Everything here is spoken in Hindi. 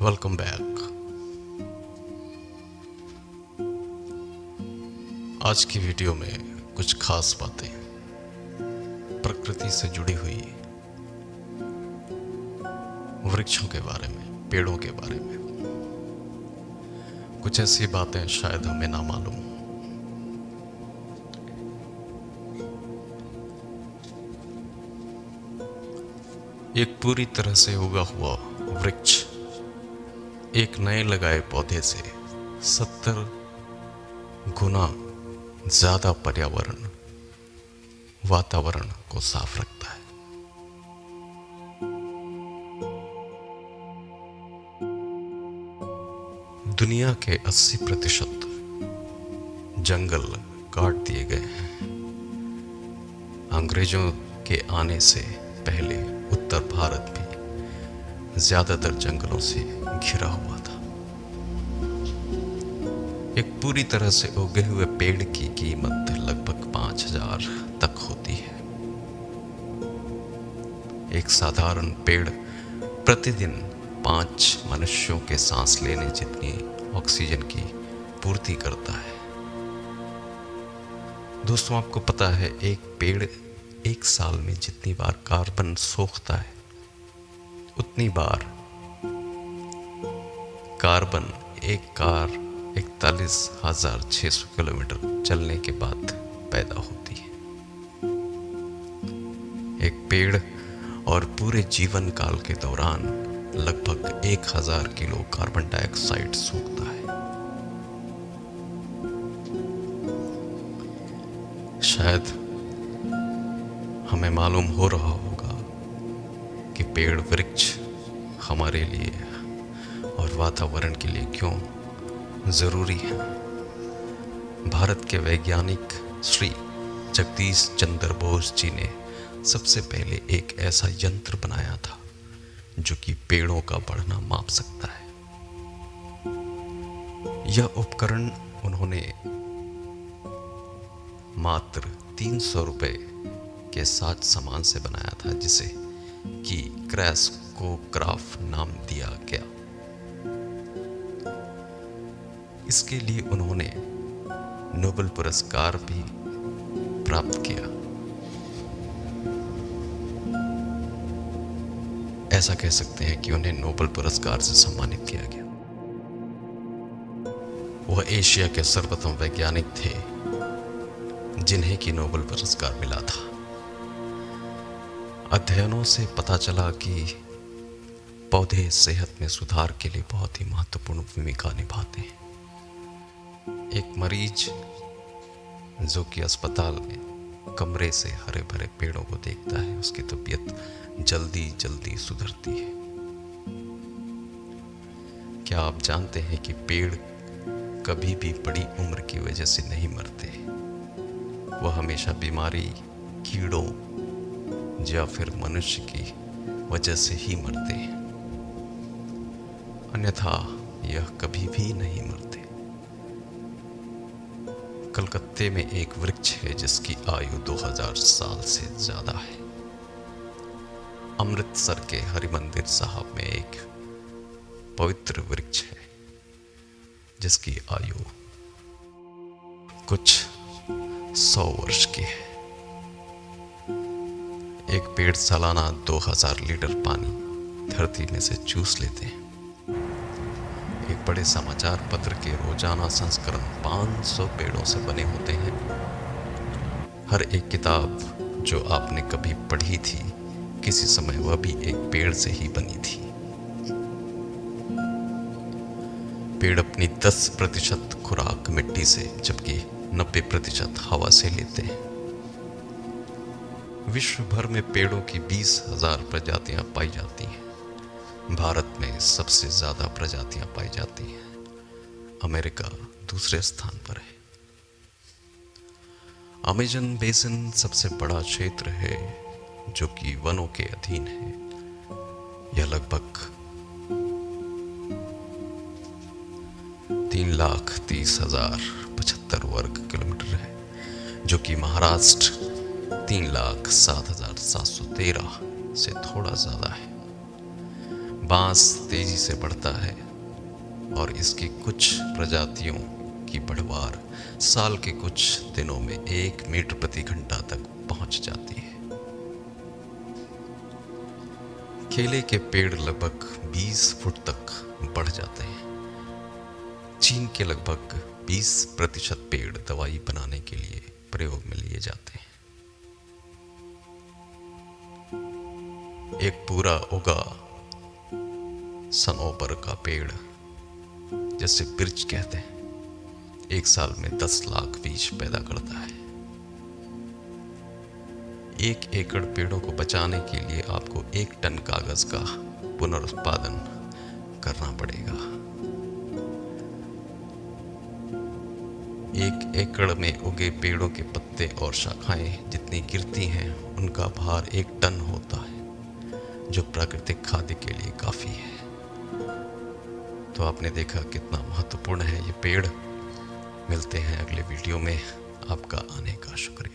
Welcome back. आज की वीडियो में कुछ खास बातें प्रकृति से जुड़ी हुई, वृक्षों के बारे में, पेड़ों के बारे में, कुछ ऐसी बातें शायद हमें ना मालूम। एक पूरी तरह से उगा हुआ वृक्ष एक नए लगाए पौधे से 70 गुना ज्यादा वातावरण को साफ रखता है। दुनिया के 80% जंगल काट दिए गए हैं। अंग्रेजों के आने से पहले उत्तर भारत भी ज्यादातर जंगलों से घिरा हुआ था। एक पूरी तरह से उगे हुए पेड़ की कीमत लगभग 5,000 तक होती है। एक साधारण पेड़ प्रतिदिन 5 मनुष्यों के सांस लेने जितनी ऑक्सीजन की पूर्ति करता है। दोस्तों, आपको पता है एक पेड़ एक साल में जितनी बार कार्बन सोखता है उतनी बार कार्बन एक कार 41,600 किलोमीटर चलने के बाद पैदा होती है। एक पेड़ और पूरे जीवन काल के दौरान लगभग 1,000 किलो कार्बन डाइऑक्साइड सोखता है। शायद हमें मालूम हो रहा होगा कि पेड़ वृक्ष हमारे लिए और वातावरण के लिए क्यों जरूरी है। भारत के वैज्ञानिक श्री जगदीश चंद्र बोस जी ने सबसे पहले एक ऐसा यंत्र बनाया था जो कि पेड़ों का बढ़ना माप सकता है। यह उपकरण उन्होंने मात्र 300 रुपए के साज सामान से बनाया था, जिसे कि क्रैस्कोग्राफ नाम दिया गया। इसके लिए उन्होंने नोबेल पुरस्कार भी प्राप्त किया। ऐसा कह सकते हैं कि उन्हें नोबेल पुरस्कार से सम्मानित किया गया। वह एशिया के सर्वप्रथम वैज्ञानिक थे जिन्हें कि नोबेल पुरस्कार मिला था। अध्ययनों से पता चला कि पौधे सेहत में सुधार के लिए बहुत ही महत्वपूर्ण भूमिका निभाते हैं। एक मरीज जो कि अस्पताल में कमरे से हरे भरे पेड़ों को देखता है, उसकी तबीयत जल्दी जल्दी सुधरती है। क्या आप जानते हैं कि पेड़ कभी भी बड़ी उम्र की वजह से नहीं मरते। वह हमेशा बीमारी, कीड़ों या फिर मनुष्य की वजह से ही मरते हैं, अन्यथा यह कभी भी नहीं मरते। कलकत्ते में एक वृक्ष है जिसकी आयु 2000 साल से ज्यादा है। अमृतसर के हरिमंदिर साहब में एक पवित्र वृक्ष है जिसकी आयु कुछ 100 वर्ष की है। एक पेड़ सालाना 2000 लीटर पानी धरती में से चूस लेते हैं। एक बड़े समाचार पत्र के रोजाना संस्करण 500 पेड़ों से बने होते हैं। हर एक किताब जो आपने कभी पढ़ी थी किसी समय वह भी एक पेड़ से ही बनी थी। पेड़ अपनी 10% खुराक मिट्टी से जबकि 90% हवा से लेते हैं। विश्व भर में पेड़ों की 20,000 प्रजातियां पाई जाती हैं। भारत में सबसे ज्यादा प्रजातियां पाई जाती हैं। अमेरिका दूसरे स्थान पर है। अमेजन बेसिन सबसे बड़ा क्षेत्र है जो कि वनों के अधीन है। यह लगभग 3,30,075 वर्ग किलोमीटर है, जो कि महाराष्ट्र 3,07,713 से थोड़ा ज्यादा है। बांस तेजी से बढ़ता है और इसकी कुछ प्रजातियों की बढ़वार साल के कुछ दिनों में 1 मीटर प्रति घंटा तक पहुंच जाती है। केले के पेड़ लगभग 20 फुट तक बढ़ जाते हैं। चीन के लगभग 20% पेड़ दवाई बनाने के लिए प्रयोग में लिए जाते हैं। एक पूरा उगा सनोबर का पेड़, जिसे बिर्च कहते हैं, 1 साल में 10 लाख बीज पैदा करता है। 1 एकड़ पेड़ों को बचाने के लिए आपको 1 टन कागज का पुनरुत्पादन करना पड़ेगा। 1 एकड़ में उगे पेड़ों के पत्ते और शाखाएं जितनी गिरती हैं, उनका भार 1 टन होता है, जो प्राकृतिक खाद्य के लिए काफी है। तो आपने देखा कितना महत्वपूर्ण है ये पेड़। मिलते हैं अगले वीडियो में। आपका आने का शुक्रिया।